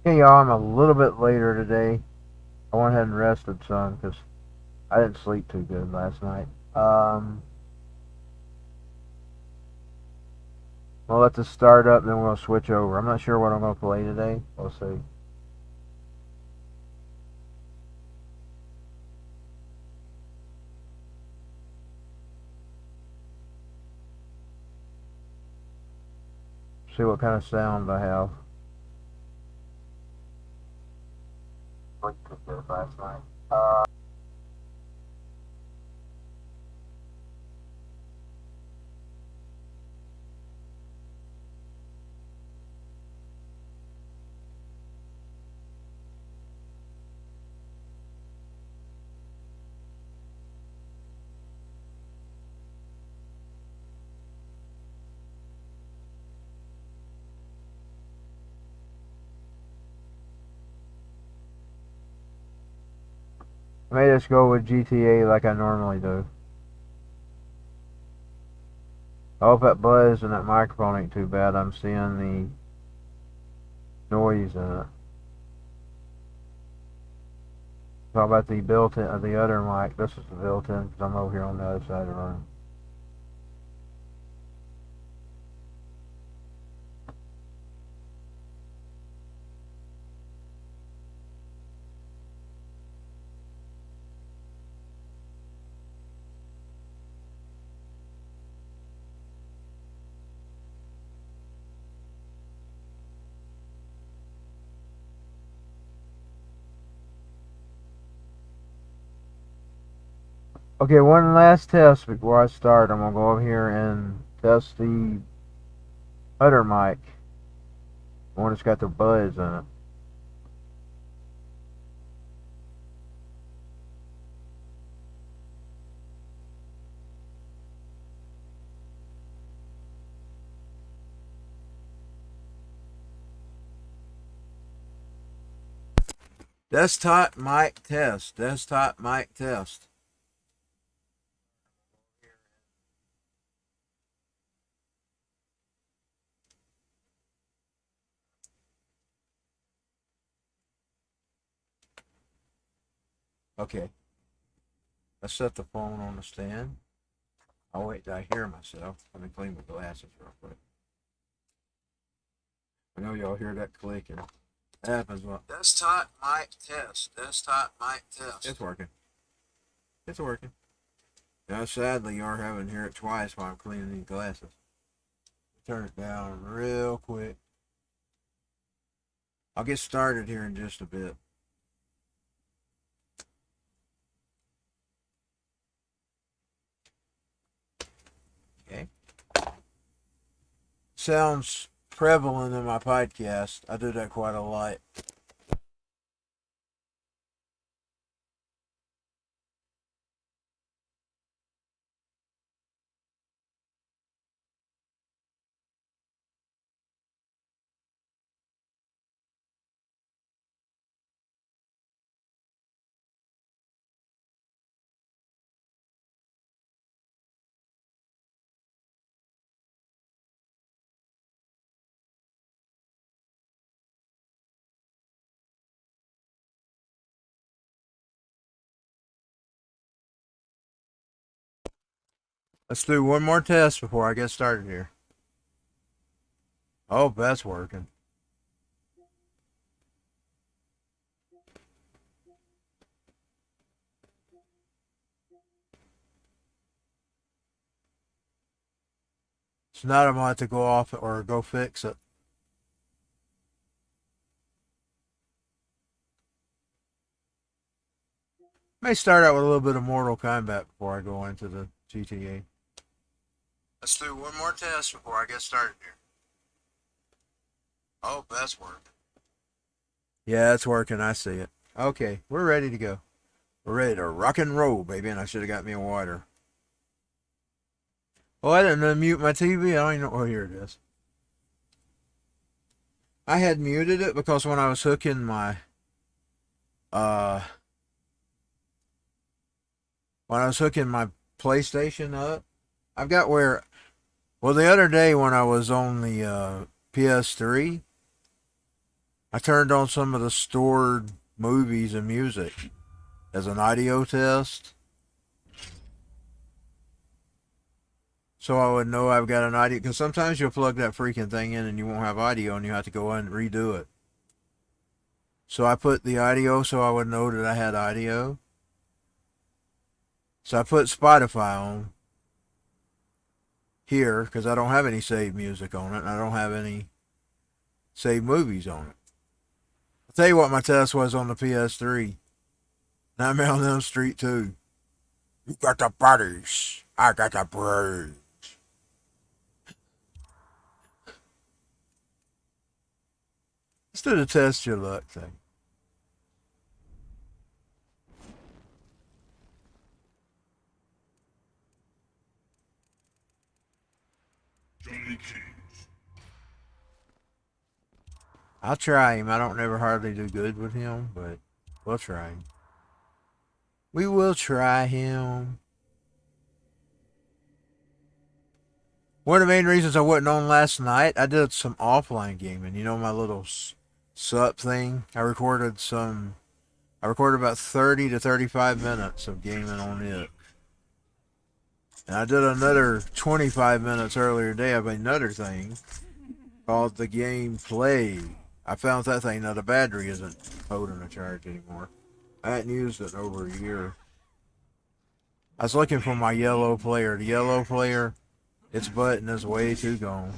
Okay, y'all, I'm a little bit later today. I went ahead and rested some because I didn't sleep too good last night. We'll let this start up, then we'll switch over. I'm not sure what I'm going to play today. We'll see. See what kind of sound I have. Sleep too good last night. I may just go with GTA like I normally do. I hope that buzz and that microphone ain't too bad. I'm seeing the noise in it. Talk about the built-in, the other mic. This is the built-in because I'm over here on the other side of the room. Okay, one last test before I start. I'm gonna go over here and test the other mic. The one that's got the buzz in it. Desktop mic test. Desktop mic test. Okay. Let's set the phone on the stand. I'll wait till I hear myself. Let me clean my glasses real quick. I know y'all hear that clicking. That happens when desktop mic test. Desktop mic test. It's working. It's working. Now, sadly, you are having to hear it twice while I'm cleaning these glasses. Turn it down real quick. I'll get started here in just a bit. Okay. Sounds prevalent in my podcast. I do that quite a lot. Let's do one more test before I get started here. Oh, that's working. So now I'm going to have to go off or go fix it. May start out with a little bit of Mortal Kombat before I go into the GTA. Let's do one more test before I get started here. Oh, that's working. Yeah, it's working. I see it. Okay, we're ready to go. We're ready to rock and roll, baby. And I should have got me a water. Oh, I didn't unmute my TV. I don't even know. Oh, here it is. I had muted it because when I was hooking my uh PlayStation up, I've got where well the other day when I was on the PS3, I turned on some of the stored movies and music as an audio test. So I would know I've got an audio, because sometimes you'll plug that freaking thing in and you won't have audio and you have to go in and redo it. So I put the audio so I would know that I had audio. So I put Spotify on here because I don't have any saved music on it and I don't have any saved movies on it. I'll tell you what my test was on the PS3. Nightmare on Elm Street 2. You got the bodies. I got the brains. Let's do the test your luck thing. I'll try him. I don't never hardly do good with him, but we'll try him. We will try him. One of the main reasons I wasn't on last night, I did some offline gaming. You know my little sup thing? I recorded about 30 to 35 minutes of gaming on it. And I did another 25 minutes earlier today of another thing called the gameplay. I found that thing that the battery isn't holding a charge anymore. I hadn't used it in over a year. I was looking for my yellow player. The yellow player, its button is way too gone.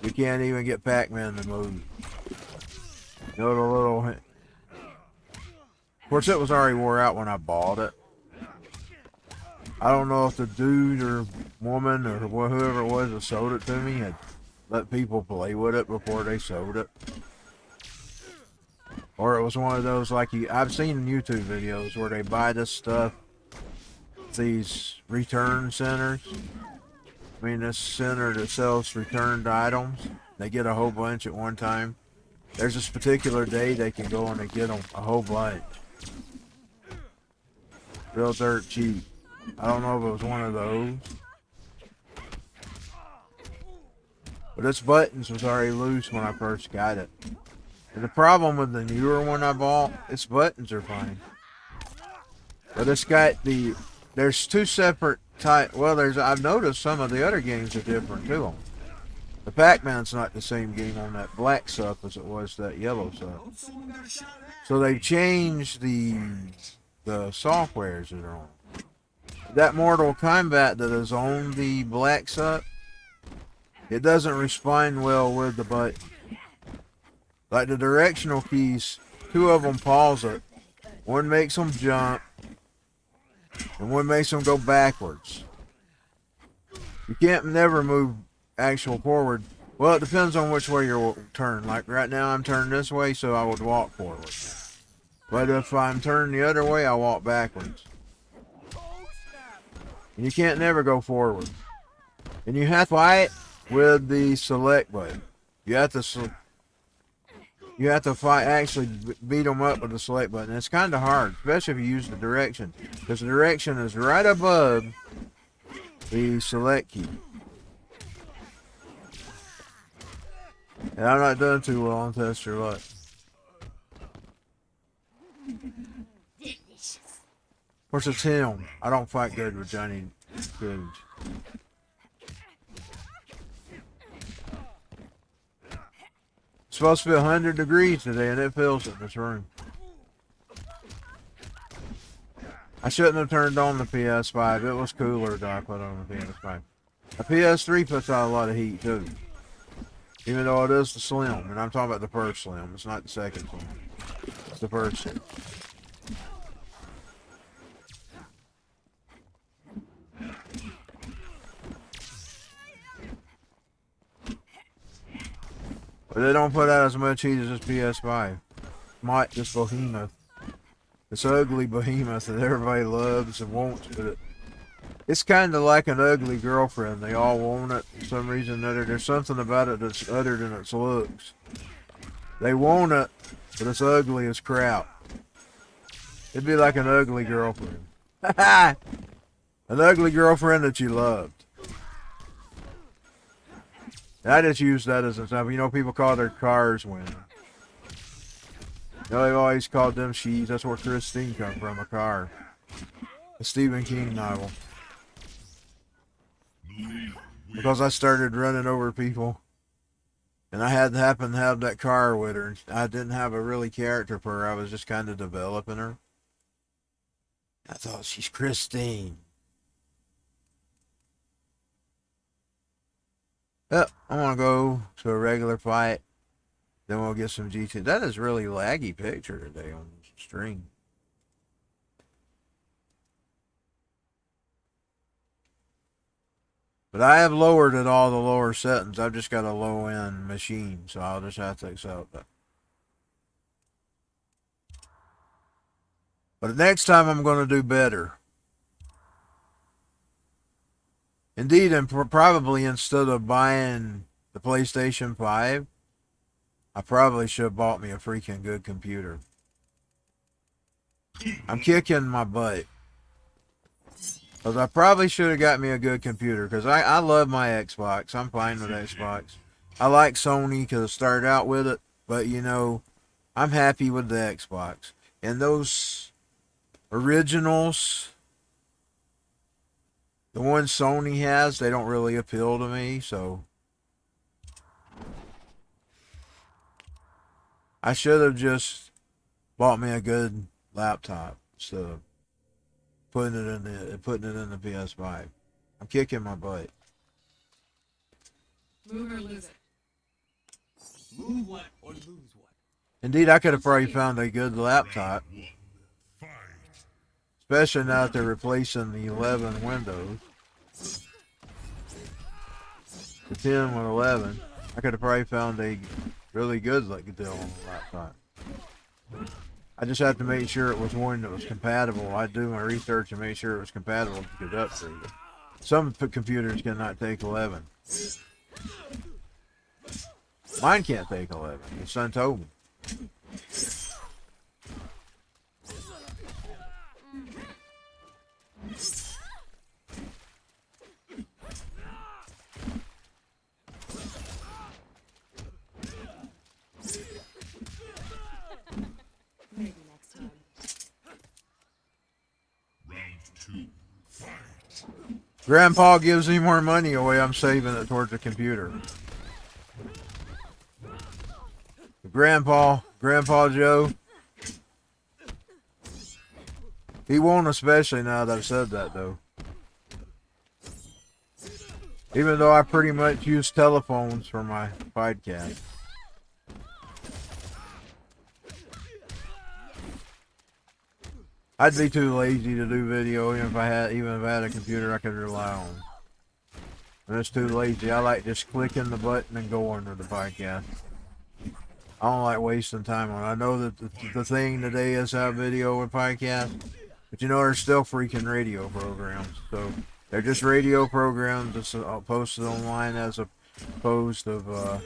You can't even get Pac-Man to move. You know the little... Of course, it was already wore out when I bought it. I don't know if the dude or woman or whoever it was that sold it to me had let people play with it before they sold it. Or it was one of those like I've seen YouTube videos where they buy this stuff at these return centers. I mean, this center that sells returned items. They get a whole bunch at one time. There's this particular day they can go and they get them a whole bunch. Real dirt cheap. I don't know if it was one of those. But its buttons was already loose when I first got it. And the problem with the newer one I bought, its buttons are fine. But it's got there's two separate type, well I've noticed some of the other games are different too. The Pac-Man's not the same game on that black sup as it was that yellow sup. So they've changed the softwares that are on. That Mortal Kombat that is on the black sup, it doesn't respond well with the button. Like the directional keys, two of them pause it. One makes them jump, and one makes them go backwards. You can't never move actual forward. Well, it depends on which way you're turned. Like right now I'm turned this way, so I would walk forward. But if I'm turned the other way, I walk backwards. And you can't never go forward. And you have to fight with the select button. You have to fight, actually beat them up with the select button. It's kind of hard, especially if you use the direction. Because the direction is right above the select key. And I'm not doing too well on Test Your Luck. Of course, it's him. I don't fight good with Johnny Cage. It's supposed to be 100 degrees today, and it feels it in this room. I shouldn't have turned on the PS5. It was cooler than I put on the PS5. The PS3 puts out a lot of heat, too. Even though it is the Slim, and I'm talking about the first Slim. It's not the second Slim. It's the first Slim. But they don't put out as much heat as this PS5. This behemoth. This ugly behemoth that everybody loves and wants, but it's kind of like an ugly girlfriend. They all want it for some reason or other. There's something about it that's other than its looks. They want it, but it's ugly as crap. It'd be like an ugly girlfriend. An ugly girlfriend that you loved. And I just use that as an example. You know, people call their cars winning. You know, they've always called them sheaves. That's where Christine come from, a car. A Stephen King novel. Because I started running over people. And I had happened to have that car with her. I didn't have a really character for her. I was just kind of developing her. I thought, she's Christine. Yep, I want to go to a regular fight. Then we'll get some GT. That is really laggy picture today on the stream. But I have lowered it all the lower settings. I've just got a low end machine, so I'll just have to accept that. But next time I'm going to do better. Indeed, and probably instead of buying the PlayStation 5, I probably should have bought me a freaking good computer. I'm kicking my butt. Because I probably should have got me a good computer. Because I love my Xbox. I'm fine with Xbox. I like Sony because I started out with it. But, you know, I'm happy with the Xbox. And those originals, the ones Sony has, they don't really appeal to me. So I should have just bought me a good laptop instead of putting it in the PS5. I'm kicking my butt. Move or lose it. Move what or lose what? Indeed, I could have probably found a good laptop. Especially now that they're replacing the 11 Windows. The 10 with 11. I could have probably found a really good deal on the laptop. I just had to make sure it was one that was compatible. I do my research and make sure it was compatible to get upgraded. Some computers cannot take 11. Mine can't take 11. The son told me. Maybe next time. Round 2, fight. Grandpa gives me more money away. I'm saving it towards the computer. Grandpa Joe. He won't, especially now that I've said that, though. Even though I pretty much use telephones for my podcast. I'd be too lazy to do video even if I had a computer I could rely on. And it's too lazy. I like just clicking the button and going to the podcast. I don't like wasting time on it. I know that the thing today is have video and podcast, but you know there's still freaking radio programs. So they're just radio programs that's posted online as opposed of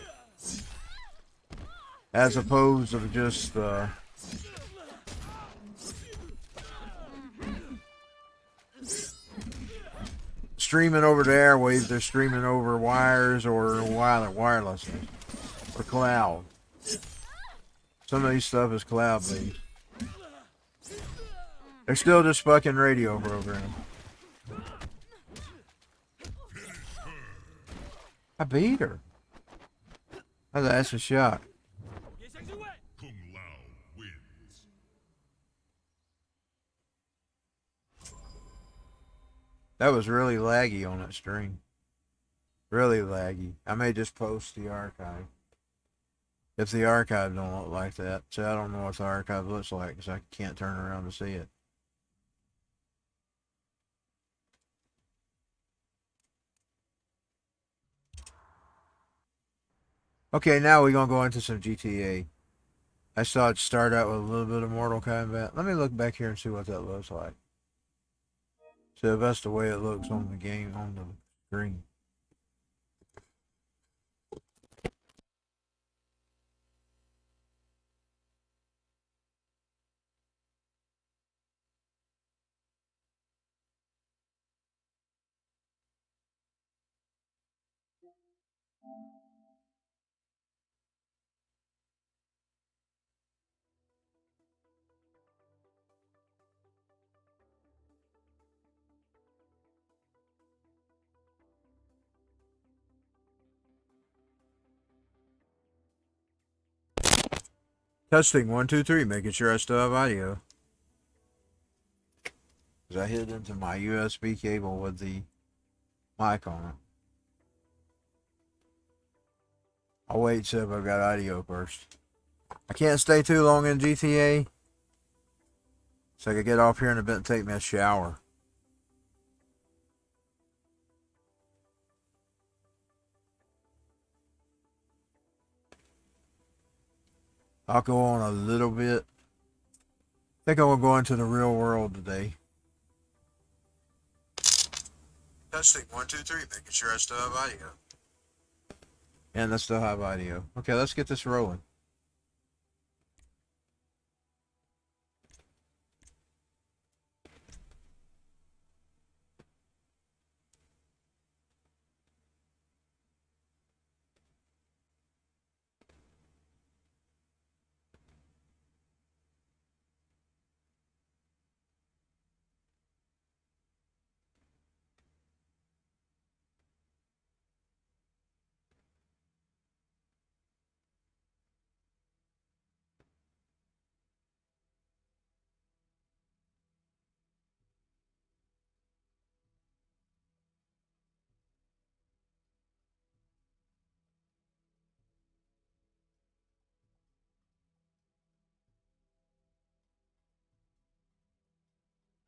just streaming over the airwaves. They're streaming over wires or wireless or cloud. Some of these stuff is cloud based. They're still just fucking radio programs. I beat her. That's a shot. Kung Lao wins. That was really laggy on that stream. Really laggy. I may just post the archive. If the archive don't look like that. See, I don't know what the archive looks like because I can't turn around to see it. Okay, now we're going to go into some GTA. I saw it start out with a little bit of Mortal Kombat. Let me look back here and see what that looks like. So that's the way it looks on the game, on the screen. Testing 1, 2, 3, making sure I still have audio. Because I hit into my USB cable with the mic on it. I'll wait till I've got audio first. I can't stay too long in GTA, so I can get off here in a bit and take me a shower. I'll go on a little bit. I think I'm going to go into the real world today. Testing 1, 2, 3, making sure I still have audio. And I still have audio. Okay, let's get this rolling.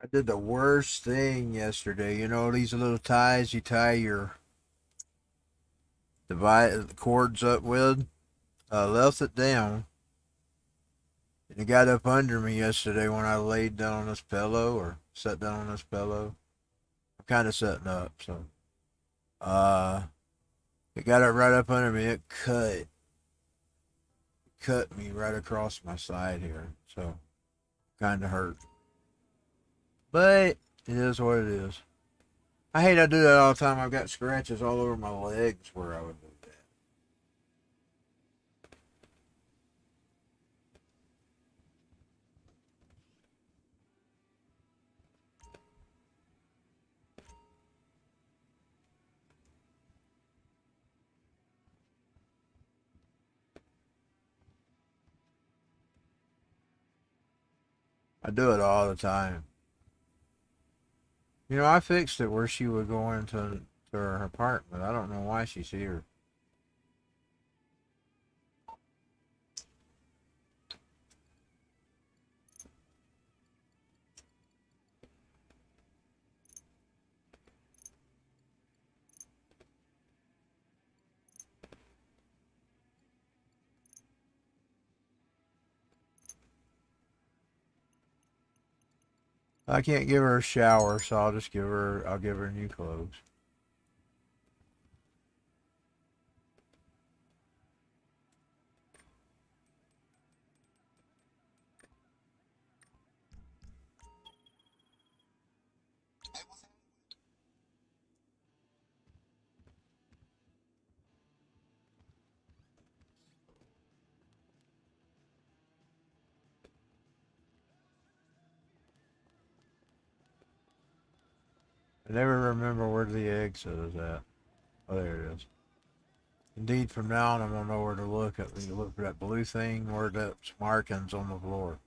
I did the worst thing yesterday. You know these little ties you tie your the cords up with? Left it down. And it got up under me yesterday when I laid down on this pillow or sat down on this pillow. I'm kind of setting up, so. It got it right up under me. It cut me right across my side here. So, kind of hurt. But it is what it is. I hate I do that all the time. I've got scratches all over my legs where I would do that. I do it all the time. You know, I fixed it where she would go into her apartment. I don't know why she's here. I can't give her a shower, so I'll give her new clothes. I never remember where the exit is at. Oh, there it is. Indeed, from now on, I'm going to know where to look at. You look for that blue thing where that's markings on the floor.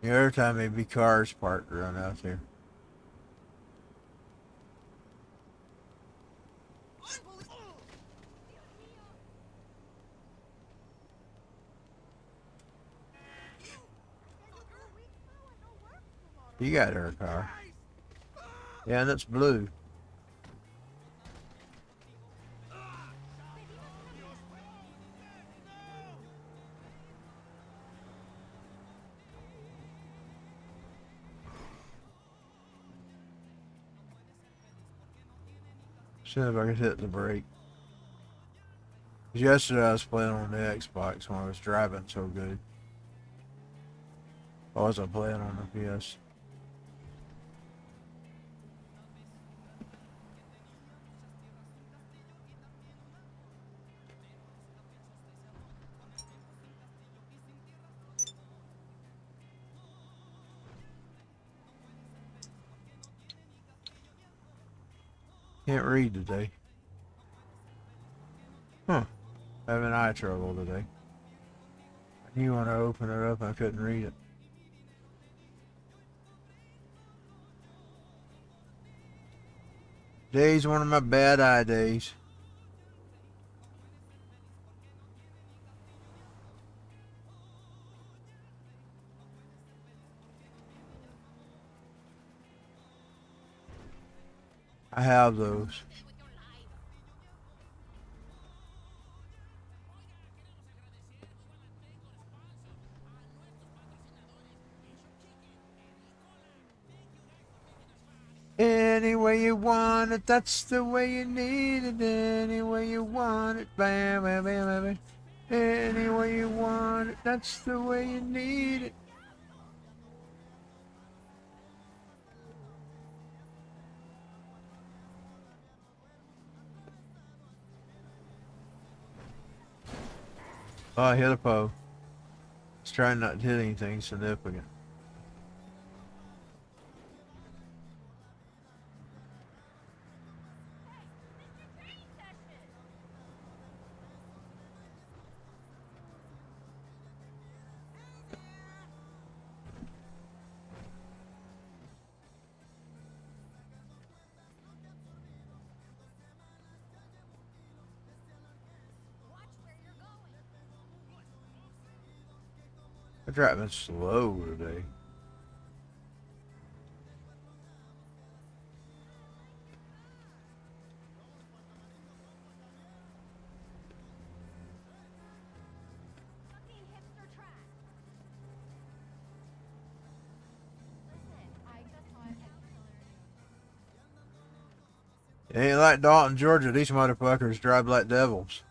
The other time, there'd be cars parked around out there. You got her car. Yeah, and it's blue. See if I can hit the brake. Yesterday I was playing on the Xbox when I was driving so good. I wasn't playing on the PS. Can't read today. Huh. Having eye trouble today. I knew when I opened it up I couldn't read it. Today's one of my bad eye days. I have those. Any way you want it, that's the way you need it. Any way you want it, bam, bam, bam, bam, bam. Any way you want it, that's the way you need it. Oh, I hit a pole. Let's try not to hit anything significant. I'm driving slow today. It ain't like Dalton, Georgia. These motherfuckers drive like devils.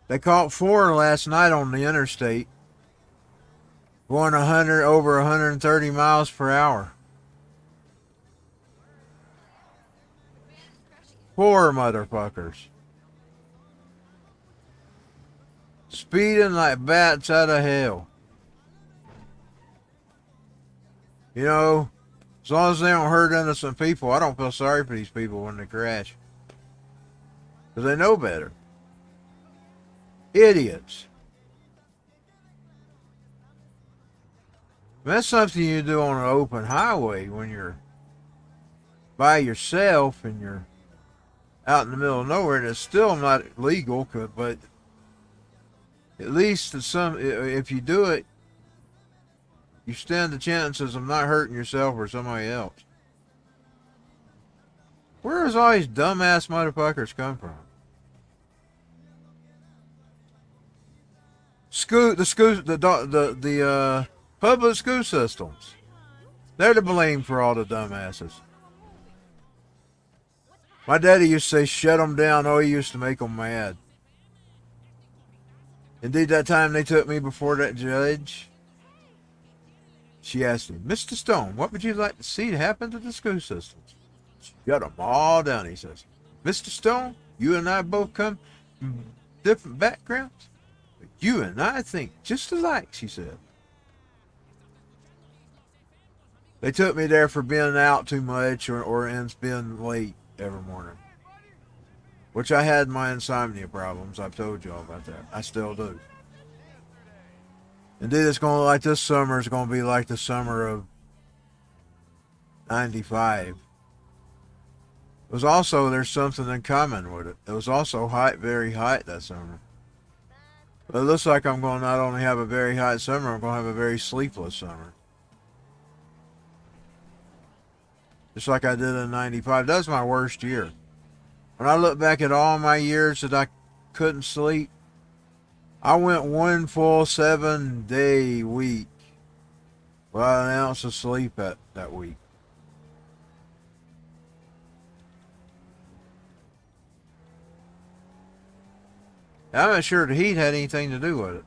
They caught 4 last night on the interstate, going over 130 miles per hour. 4 motherfuckers. Speeding like bats out of hell. You know, as long as they don't hurt innocent people, I don't feel sorry for these people when they crash. Because they know better. Idiots. That's something you do on an open highway when you're by yourself and you're out in the middle of nowhere, and it's still not legal, but at least if you do it, you stand the chances of not hurting yourself or somebody else. Where does all these dumbass motherfuckers come from? The public school systems. They're to blame for all the dumbasses. My daddy used to say, shut them down. Oh, he used to make them mad. Indeed, that time they took me before that judge, she asked me, Mr. Stone, what would you like to see happen to the school systems? Shut them all down, he says. Mr. Stone, you and I both come from different backgrounds. You and I think just alike, she said. They took me there for being out too much or being late every morning. Which I had my insomnia problems. I've told you all about that. I still do. Indeed, it's going to like this summer is going to be like the summer of 95. It was also, there's something in common with it. It was also hot, very hot that summer. But it looks like I'm going to not only have a very hot summer, I'm going to have a very sleepless summer. Just like I did in 95. That was my worst year. When I look back at all my years that I couldn't sleep, I went one full 7-day week without an ounce of sleep that week. I'm not sure the heat had anything to do with it.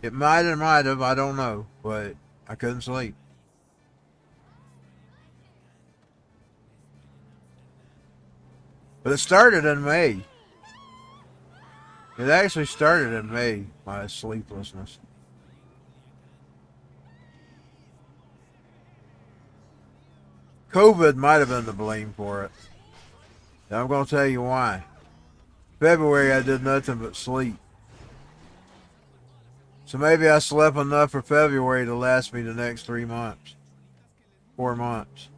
It might have, I don't know, but I couldn't sleep. But it started in May. It actually started in May, my sleeplessness. COVID might have been to blame for it. And I'm going to tell you why. February, I did nothing but sleep. So maybe I slept enough for February to last me the next 3 months. 4 months.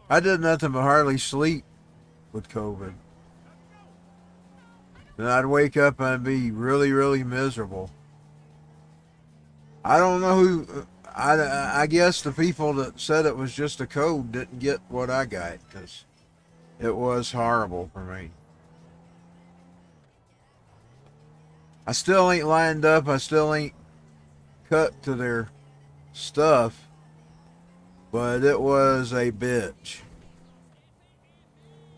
I did nothing but hardly sleep with COVID. Then I'd wake up and be really, really miserable. I don't know who... I guess the people that said it was just a cold didn't get what I got, because it was horrible for me. I still ain't lined up. I still ain't cut to their stuff. But it was a bitch.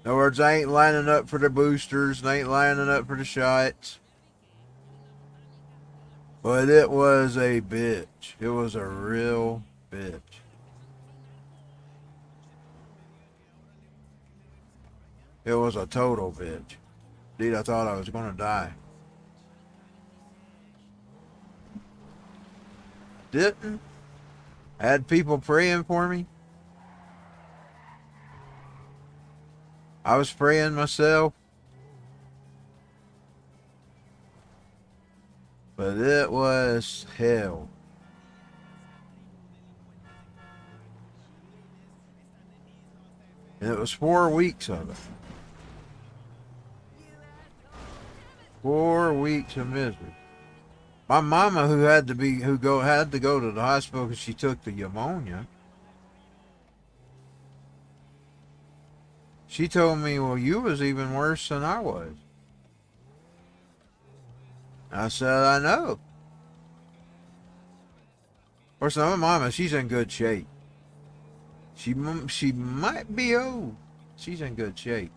In other words, I ain't lining up for the boosters. And I ain't lining up for the shots. But it was a bitch. It was a real bitch. It was a total bitch. Indeed, I thought I was going to die. Didn't. I had people praying for me. I was praying myself. But it was hell. And it was 4 weeks of it. 4 weeks of misery. My mama, who had to go to the hospital because she took the pneumonia, she told me, "Well, you was even worse than I was." I said, "I know." Of course, my mama, she's in good shape. She might be old. She's in good shape.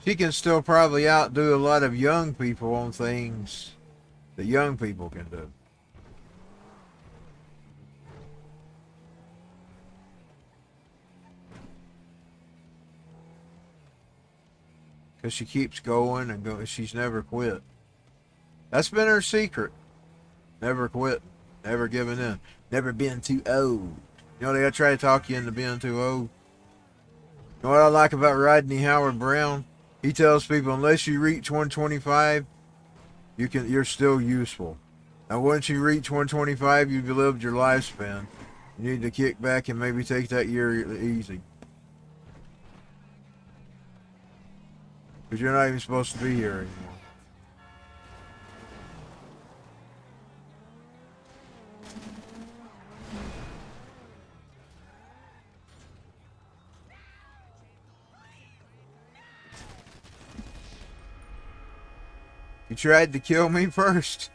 She can still probably outdo a lot of young people on things that young people can do. Because she keeps going and going. She's never quit. That's been her secret. Never quit. Never giving in. Never been too old. You know, they gotta try to talk you into being too old. You know what I like about Rodney Howard Brown? He tells people, unless you reach 125, you're still useful. Now, once you reach 125, you've lived your lifespan. You need to kick back and maybe take that year easy. Because you're not even supposed to be here anymore. You tried to kill me first.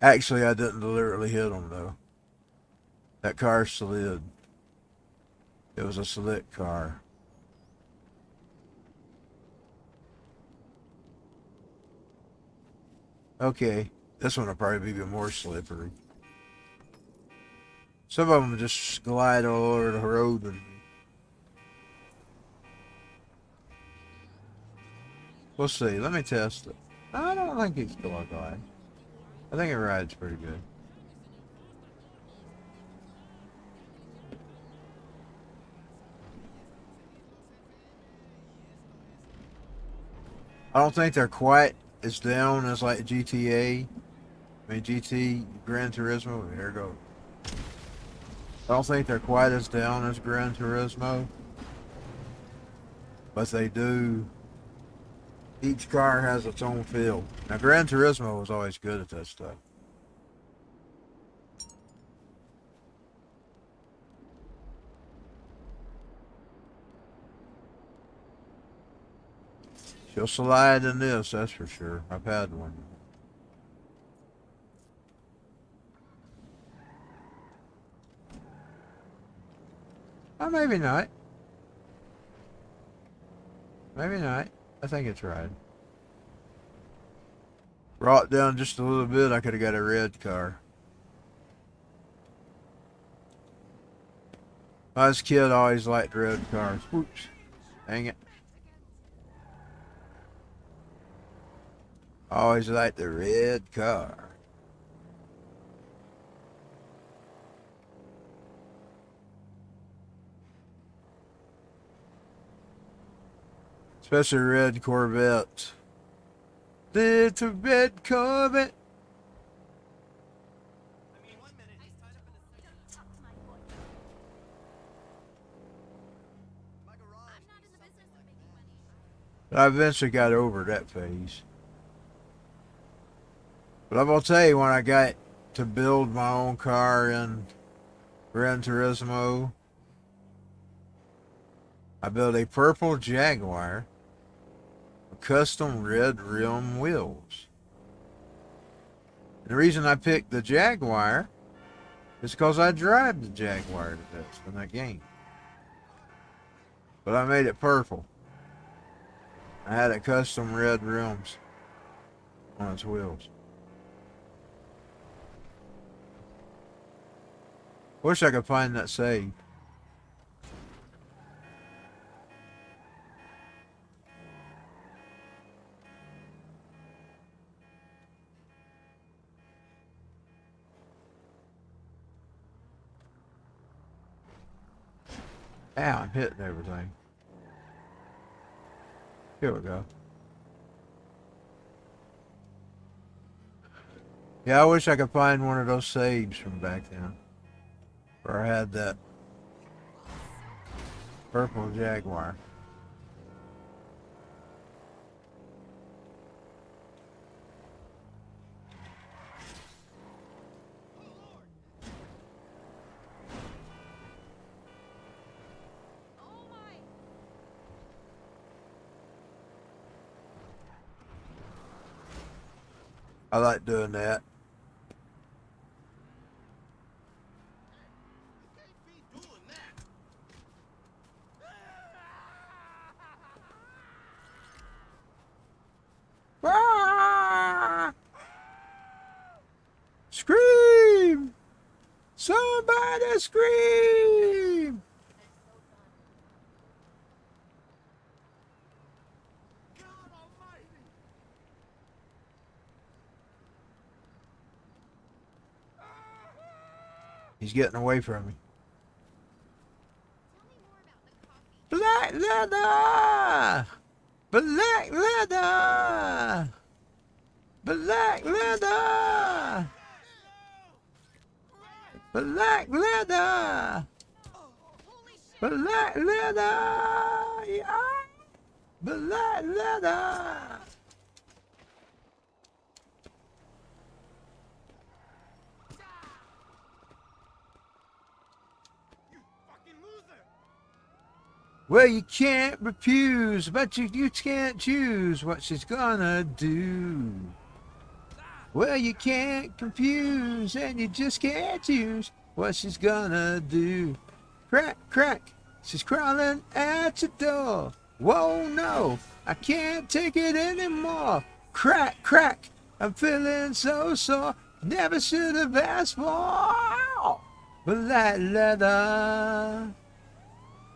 Actually, I didn't deliberately hit him, though. That car slid. It was a slick car. Okay, this one will probably be more slippery. Some of them just glide all over the road with me. We'll see. Let me test it. I don't think it's going to glide. I think it rides pretty good. I don't think they're quite as down as like GTA. I mean, GT, Gran Turismo. There you go. I don't think they're quite as down as Gran Turismo. But they do. Each car has its own feel. Now, Gran Turismo was always good at that stuff. She'll slide in this, that's for sure. I've had one. Or maybe not. Maybe not. I think it's right. Brought it down just a little bit, I could have got a red car. I was a kid, I always liked red cars. Whoops. Dang it. I always liked the red car. Especially red Corvettes. Little red Corvette. I eventually got over that phase. But I'm going to tell you, when I got to build my own car in Gran Turismo, I built a purple Jaguar with custom red rim wheels. And the reason I picked the Jaguar is because I drive the Jaguar to this in that game. But I made it purple. I had it custom red rims on its wheels. Wish I could find that save. Ow, I'm hitting everything. Here we go. Yeah, I wish I could find one of those saves from back then, where I had that purple Jaguar. I like doing that. Ah! Scream! Somebody scream! He's getting away from me. Black leather! Black leather! Black leather! Black leather! Black leather! Yeah! Black leather! Well, you can't refuse, but you can't choose what she's gonna do. Well, you can't confuse, and you just can't choose what she's gonna do. Crack, crack, she's crawling at your door. Whoa, no, I can't take it anymore. Crack, crack, I'm feeling so sore. Never should have asked for black leather.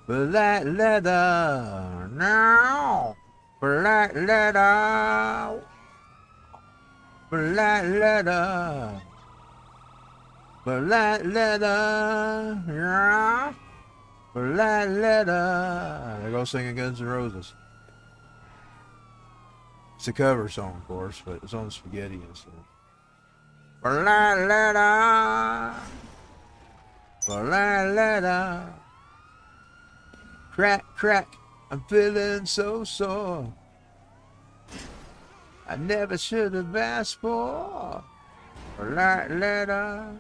Black leather, now. Black leather. Black leather. Black leather, yeah. Black leather. They're gonna sing Guns N' Roses. It's a cover song, of course, but it's on Spaghetti and stuff. Black leather. Black leather. Crack, crack, I'm feeling so sore. I never should have asked for black leather.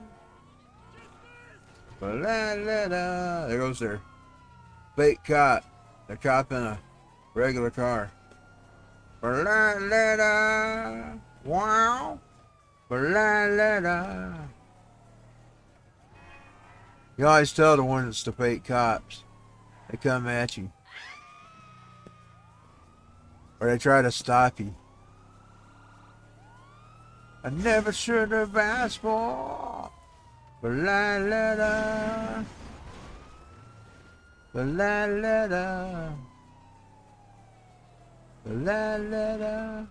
Black leather. There goes their fake cop. The cop in a regular car. Black leather. Wow. Black leather. You always tell the one that's the fake cops. They come at you. Or they try to stop you. I never should have asked for. But la la la. But la la la. But la la la.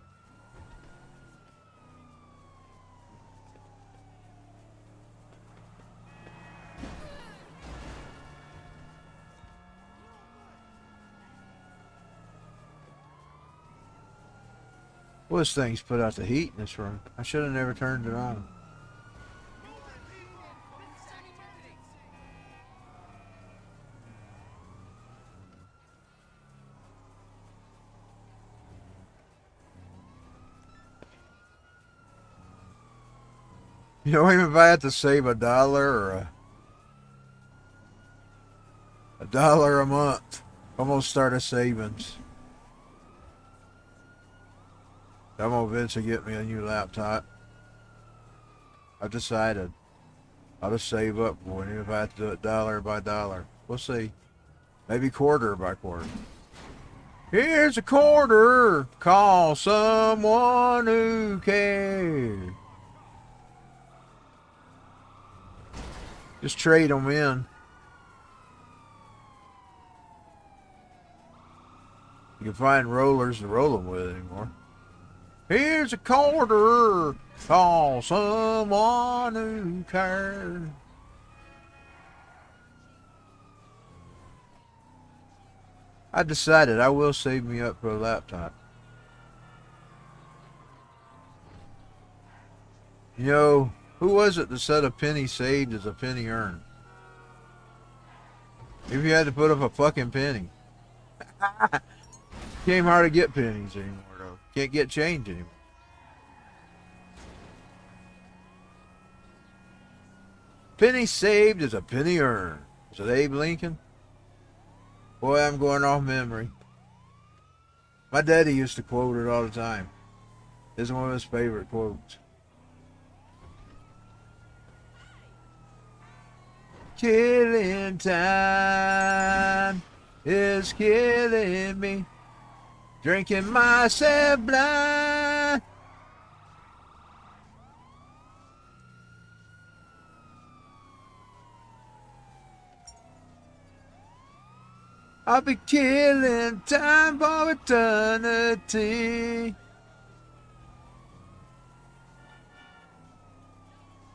Well, this thing's put out the heat in this room. I should have never turned it on. You know, even if I had to save $1 or $1 a month, I'm gonna start a savings. I'm gonna eventually get me a new laptop. I've decided I'll just save up for it, even if I have to do it dollar by dollar. We'll see. Maybe quarter by quarter. Here's a quarter. Call someone who cares. Just trade them in. You can find rollers to roll them with anymore. Here's a quarter. Call someone who cares. I decided I will save me up for a laptop. You know, who was it that said a penny saved is a penny earned? If you had to put up a fucking penny. Can't hardly get pennies anymore though. Can't get change anymore. Penny saved is a penny earned. Is it Abe Lincoln? Boy, I'm going off memory. My daddy used to quote it all the time. It's one of his favorite quotes. Killing time is killing me. Drinking myself blind. I'll be killing time for eternity.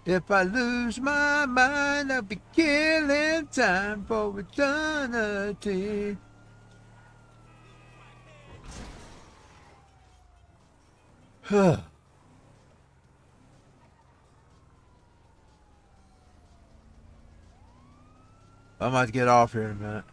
If I lose my mind, I'll be killing time for eternity. I might get off here in a minute.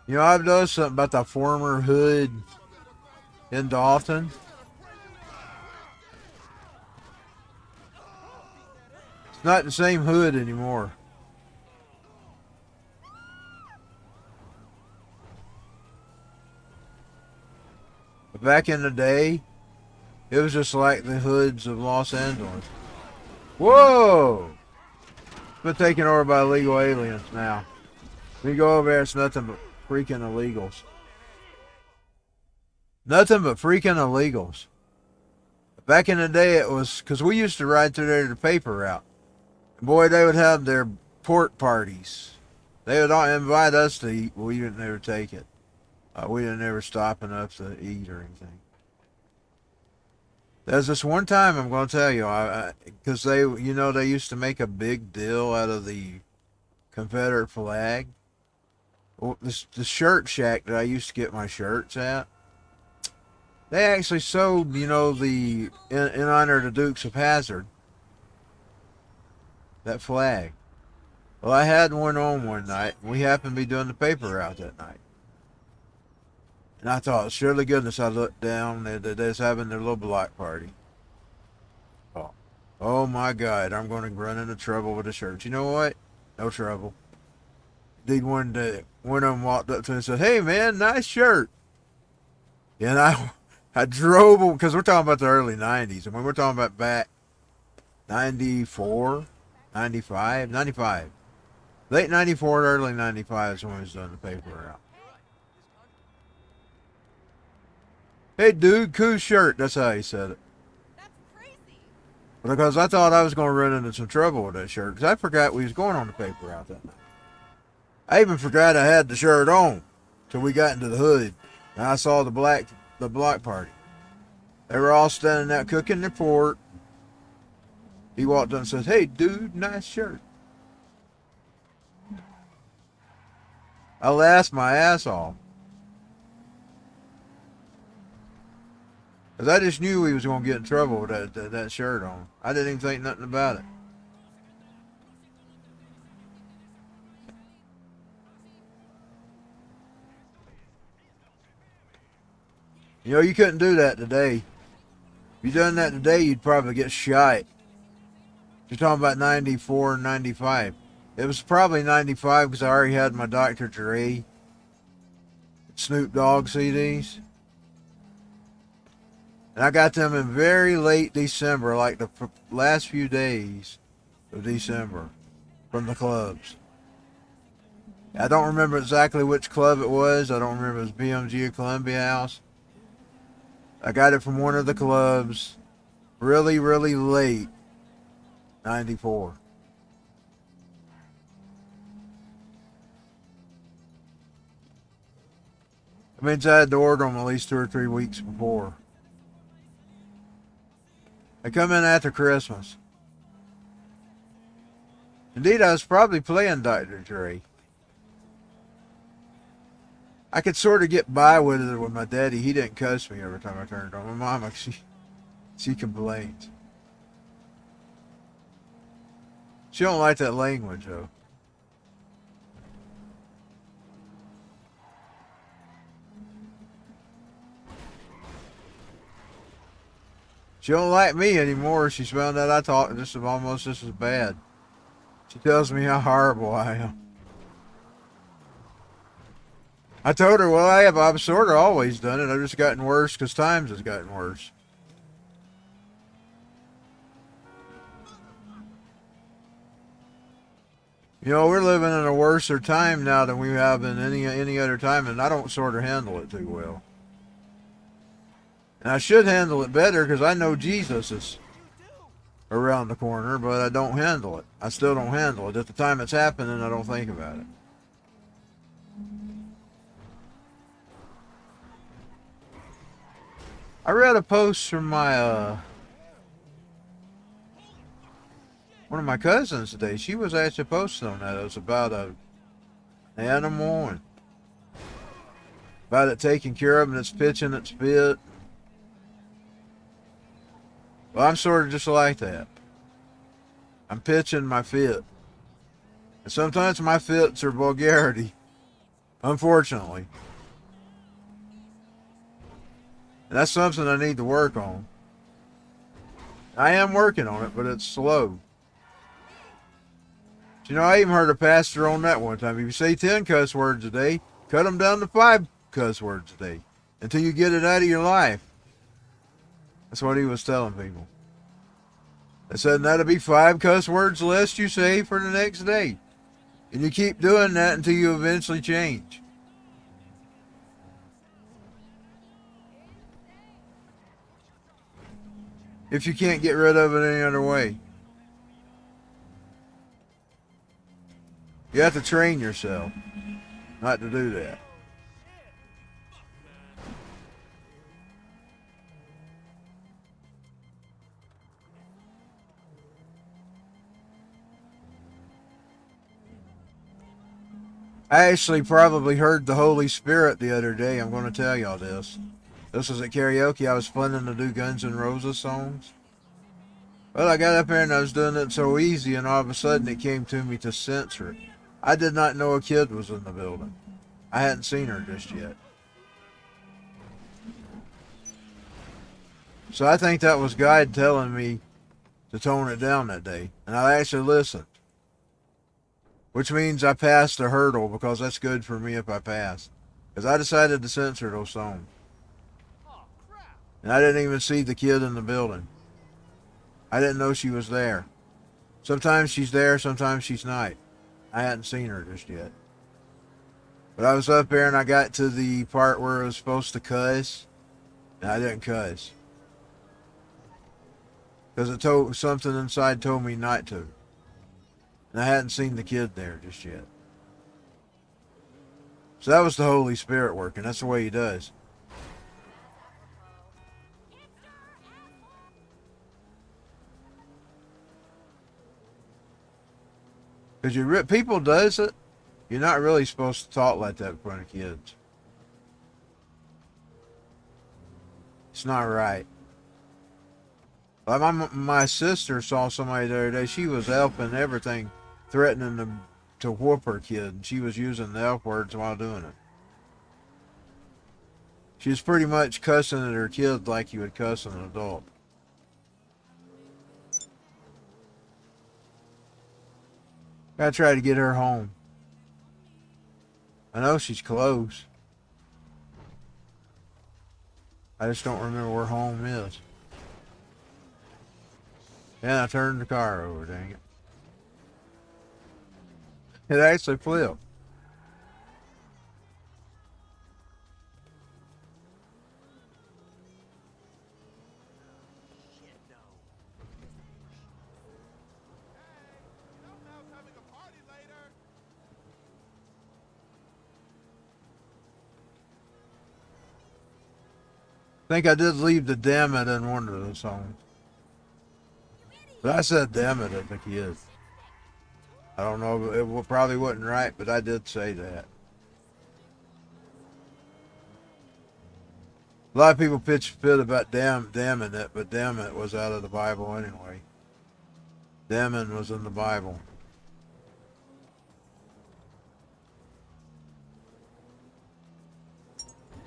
You know, I've noticed something about the former hood in Dalton. It's not the same hood anymore. But back in the day, it was just like the hoods of Los Angeles. Whoa! It's been taken over by illegal aliens now. We go over there, it's nothing but freaking illegals. Nothing but freaking illegals. Back in the day, it was because we used to ride through there the paper route. Boy, they would have their port parties. They would all invite us to eat, but we didn't ever take it. We didn't ever stop enough to eat or anything. There's this one time I'm going to tell you, because they, you know, they used to make a big deal out of the Confederate flag. Well, the shirt shack that I used to get my shirts at, they actually sold, you know, in honor of the Dukes of Hazzard, that flag. Well, I had one on one night. We happened to be doing the paper route that night. And I thought, surely goodness, I looked down, they're just having their little block party. Oh my God, I'm going to run into trouble with the shirts. You know what? No trouble. one day, one of them walked up to me and said, "Hey man, nice shirt." And I drove them, because we're talking about the early 90s. And when we're talking about back 94, 95, 95. Late 94 to early 95 is when we was doing the paper route. "Hey dude, cool shirt." That's how he said it. That's crazy. Because I thought I was going to run into some trouble with that shirt. Because I forgot we was going on the paper route that night. I even forgot I had the shirt on till we got into the hood. And I saw the block party. They were all standing out cooking their pork. He walked up and says, "Hey dude, nice shirt." I laughed my ass off. Because I just knew he was going to get in trouble with that shirt on. I didn't even think nothing about it. You know, you couldn't do that today. If you done that today, you'd probably get shot. You're talking about 94 and 95. It was probably 95 because I already had my Dr. Dre, Snoop Dogg CDs. And I got them in very late December, like the last few days of December, from the clubs. I don't remember exactly which club it was. I don't remember if it was BMG or Columbia House. I got it from one of the clubs really, really late, 94. That means I had to order them at least 2 or 3 weeks before. They come in after Christmas. Indeed, I was probably playing Dr. Dre. I could sort of get by with it with my daddy. He didn't cuss me every time I turned it on. My mama, she complains. She don't like that language, though. She don't like me anymore. She's found out I talk almost just as bad. She tells me how horrible I am. I told her, well, I've sort of always done it. I've just gotten worse because times has gotten worse. You know, we're living in a worser time now than we have in any other time, and I don't sort of handle it too well. And I should handle it better because I know Jesus is around the corner, but I don't handle it. I still don't handle it. At the time it's happening, I don't think about it. I read a post from my one of my cousins today. She was actually posting on that. It was about an animal and about it taking care of and it's pitching its fit. Well, I'm sort of just like that. I'm pitching my fit. And sometimes my fits are vulgarity. Unfortunately. And that's something I need to work on. I am working on it, but it's slow. But, you know, I even heard a pastor on that one time. If you say 10 cuss words a day, cut them down to 5 cuss words a day. Until you get it out of your life. That's what he was telling people. They said that'll be 5 cuss words less you say for the next day. And you keep doing that until you eventually change. If you can't get rid of it any other way. You have to train yourself not to do that. I actually probably heard the Holy Spirit the other day. I'm going to tell y'all this. This was at karaoke. I was planning to do Guns N' Roses songs. Well, I got up there and I was doing it so easy, and all of a sudden it came to me to censor it. I did not know a kid was in the building. I hadn't seen her just yet. So I think that was God telling me to tone it down that day. And I actually listened. which means I passed a hurdle because that's good for me if I pass. Because I decided to censor those songs. And I didn't even see the kid in the building. I didn't know she was there. Sometimes she's there, sometimes she's not. I hadn't seen her just yet. But I was up there and I got to the part where I was supposed to cuss. And I didn't cuss. Because something inside told me not to. And I hadn't seen the kid there just yet. So that was the Holy Spirit working. That's the way he does. Because people does it. You're not really supposed to talk like that in front of kids. It's not right. Like my sister saw somebody the other day. She was helping everything, threatening to whoop her kid. And she was using the F words while doing it. She was pretty much cussing at her kid like you would cuss an adult. Gotta try to get her home. I know she's close. I just don't remember where home is. And I turned the car over, dang it. It actually flipped. I think I did leave the damn it in one of the songs. But I said damn it at the kid. I don't know, it probably wasn't right, but I did say that. A lot of people pitch a fit about damning it, but damn it was out of the Bible anyway. Damning was in the Bible.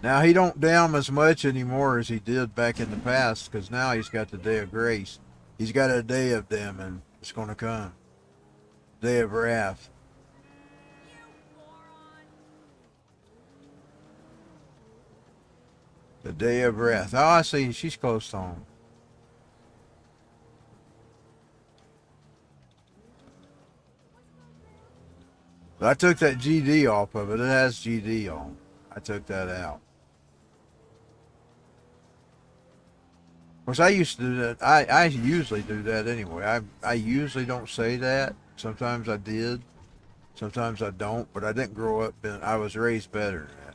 Now, he don't damn as much anymore as he did back in the past, because now he's got the day of grace. He's got a day of damning. It's going to come. Day of wrath. The day of wrath. Oh, I see. She's close to home. But I took that GD off of it. It has GD on. I took that out. Of course, I used to do that. I usually do that anyway. I usually don't say that. Sometimes I did. Sometimes I don't. But I didn't grow up in. I was raised better than that.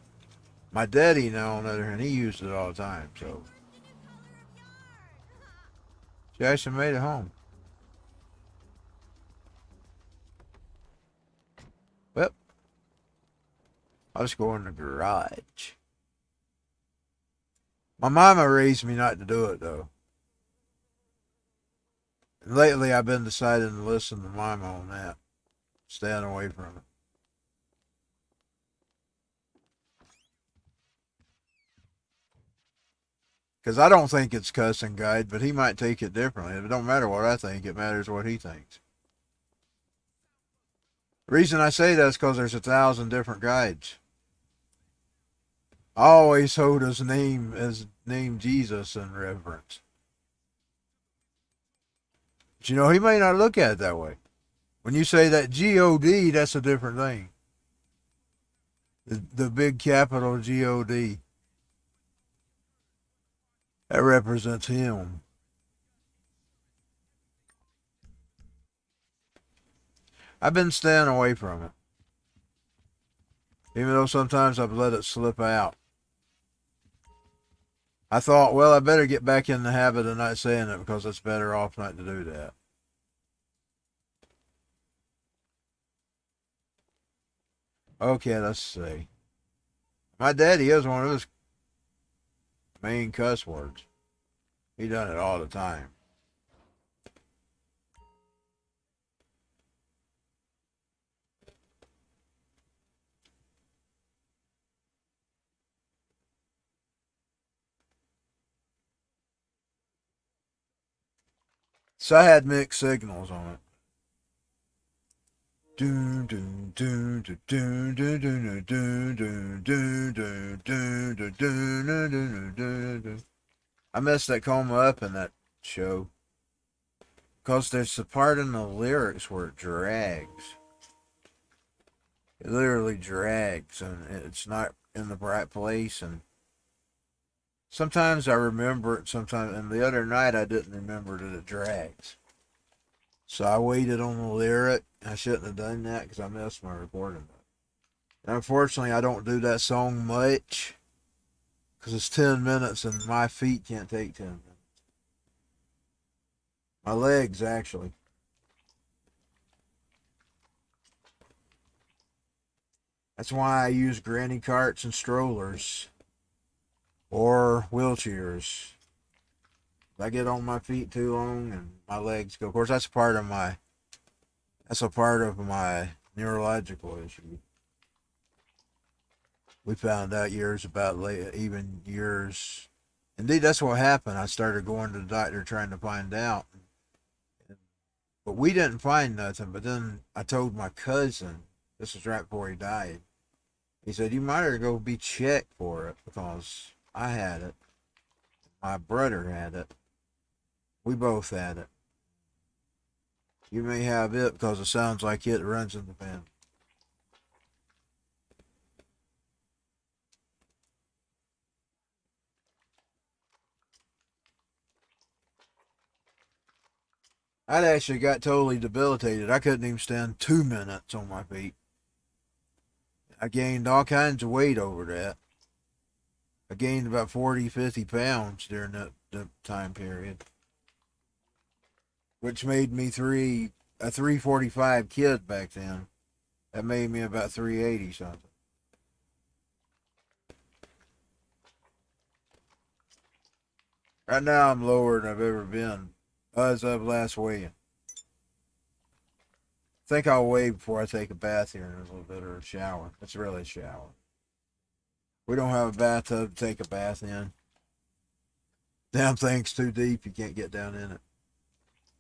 My daddy, now, on the other hand, he used it all the time. So she actually made it home. Well, I'll just go in the garage. My mama raised me not to do it, though. And lately, I've been deciding to listen to mama on that. Staying away from it. Because I don't think it's cussing guide, but he might take it differently. It don't matter what I think. It matters what he thinks. The reason I say that is because there's 1,000 different guides. I always hold his name Jesus in reverence. But you know, he may not look at it that way. When you say that G-O-D, that's a different thing. The big capital G-O-D. That represents him. I've been staying away from it. Even though sometimes I've let it slip out. I thought, well, I better get back in the habit of not saying it because it's better off not to do that. Okay, let's see. My daddy is one of his main cuss words. He done it all the time. So I had mixed signals on it. I messed that coma up in that show. Because there's a part in the lyrics where it drags. It literally drags, and it's not in the right place. And sometimes I remember it, sometimes, and the other night I didn't remember that it drags. So I waited on the lyric. I shouldn't have done that because I messed my recording up. And unfortunately, I don't do that song much because it's 10 minutes and my feet can't take 10 minutes. My legs, actually. That's why I use granny carts and strollers or wheelchairs. If I get on my feet too long and my legs go. Of course, that's a part of my neurological issue. We found out years about even years. Indeed, that's what happened. I started going to the doctor trying to find out. But we didn't find nothing. But then I told my cousin, this was right before he died. He said, you might as well go be checked for it because I had it. My brother had it. We both had it. You may have it because it sounds like it runs in the family. I actually got totally debilitated. I couldn't even stand 2 minutes on my feet. I gained all kinds of weight over that. I gained about 40, 50 pounds during that time period. Which made me a 345 kid back then. That made me about 380 something. Right now I'm lower than I've ever been as of last weigh-in. I think I'll weigh before I take a bath here in a little bit or a shower. It's really a shower. We don't have a bathtub to take a bath in. Damn thing's too deep. You can't get down in it.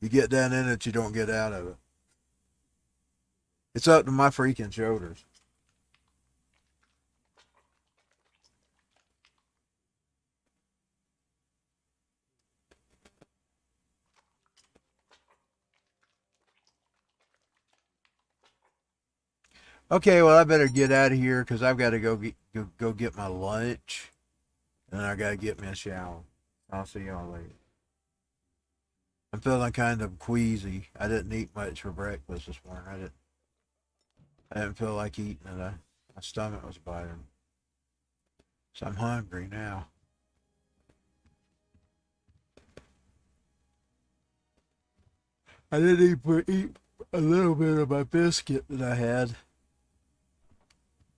You get down in it, you don't get out of it. It's up to my freaking shoulders. Okay, well, I better get out of here because I've got to go get my lunch. And I got to get me a shower. I'll see y'all later. I'm feeling kind of queasy. I didn't eat much for breakfast this morning. I didn't feel like eating it. My stomach was bothering. So I'm hungry now. I didn't eat a little bit of my biscuit that I had.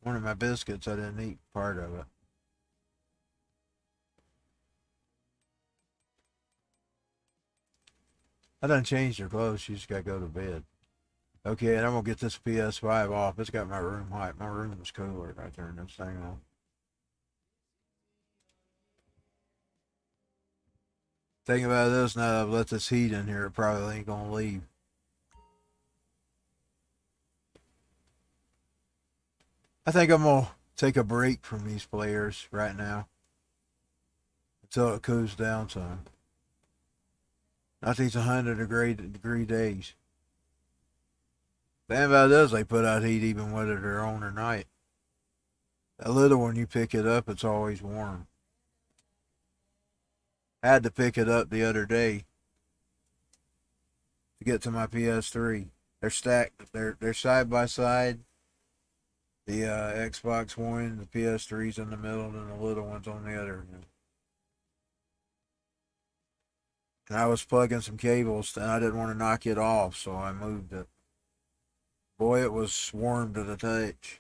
One of my biscuits, I didn't eat part of it. I done changed her clothes. She just got to go to bed. Okay, and I'm going to get this ps5 off. It's got my room hot. My room is cooler if I turn this thing on. Think about this, now that I've let this heat in here, it probably ain't going to leave. I think I'm going to take a break from these players right now until it cools down some. Not these 100-degree days. The thing about it is they put out heat even whether they're on or night. That little one, you pick it up, it's always warm. I had to pick it up the other day to get to my PS3. They're stacked. They're side by side. The Xbox One, the PS3's in the middle, and the little one's on the other end. And I was plugging some cables, and I didn't want to knock it off, so I moved it. Boy, it was warm to the touch.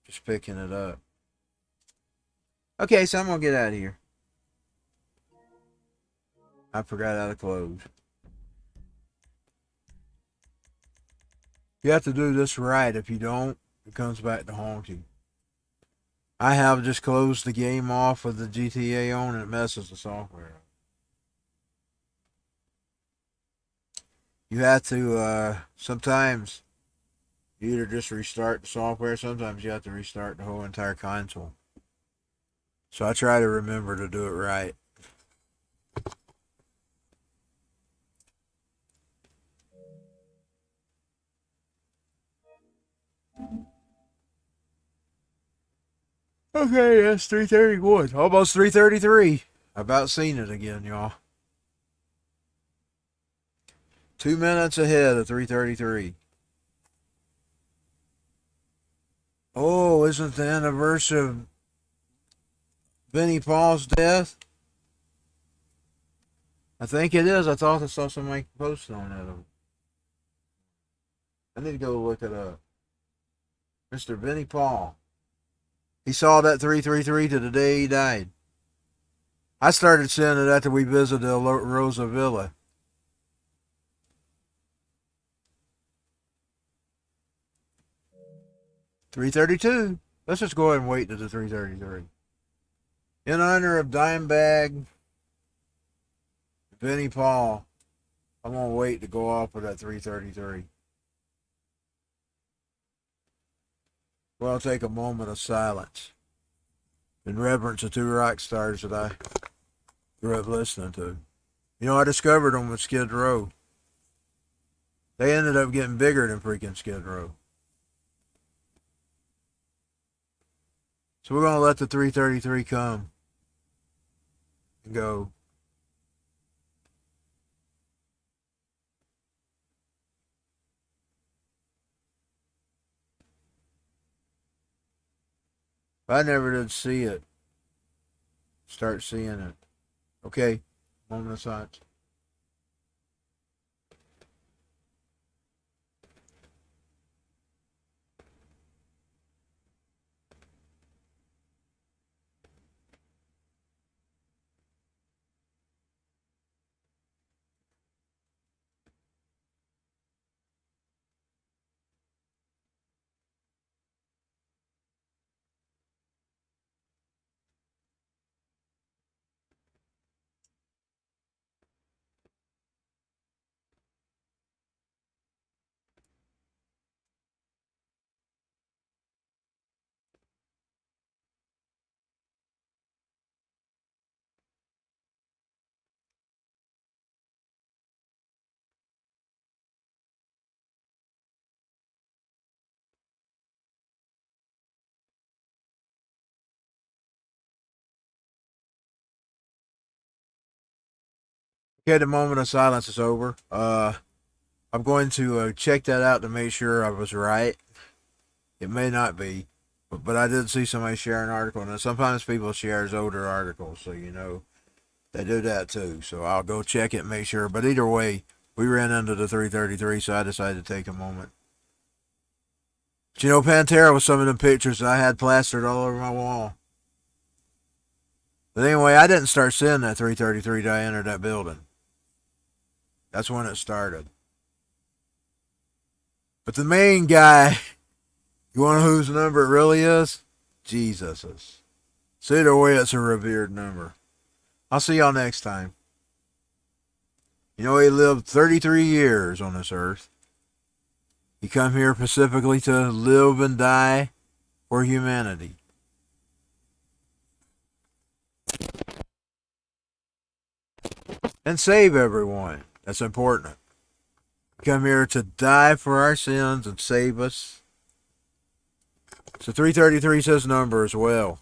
Just picking it up. Okay, so I'm going to get out of here. I forgot how to close. You have to do this right. If you don't, it comes back to haunt you. I have just closed the game off with the GTA on and it messes the software up. you have to, sometimes you either just restart the software, sometimes you have to restart the whole entire console. So I try to remember to do it right. Okay, that's 3:31. Almost 3:33. About seen it again, y'all. 2 minutes ahead of 3:33. Oh, isn't the anniversary of Benny Paul's death? I think it is. I thought I saw somebody post on it. I need to go look it up. Mr. Benny Paul. He saw that 3:33 to the day he died. I started seeing it after we visited Rosa Villa. $3:32. Let's just go ahead and wait to the 3:33. In honor of Dimebag Benny Paul, I'm gonna wait to go off with that 3:33. Well, I'll take a moment of silence in reverence of two rock stars that I grew up listening to. You know, I discovered them with Skid Row. They ended up getting bigger than freaking Skid Row. So we're gonna let the 3:33 come and go. I never did see it. Start seeing it. Okay, moment of silence. Okay, the moment of silence is over. I'm going to check that out to make sure I was right. It may not be, but I did see somebody share an article, and sometimes people share older articles, so you know they do that too. So I'll go check it and make sure. But either way, we ran into the 3:33, so I decided to take a moment. But you know, Pantera was some of them pictures I had plastered all over my wall. But anyway, I didn't start seeing that 3:33 till I entered that building. That's when it started. But the main guy, you want to know whose number it really is? Jesus's. So either way, it's a revered number. I'll see y'all next time. You know, he lived 33 years on this earth. He come here specifically to live and die for humanity. And save everyone. That's important. He come here to die for our sins and save us. So 3:33 is his number as well.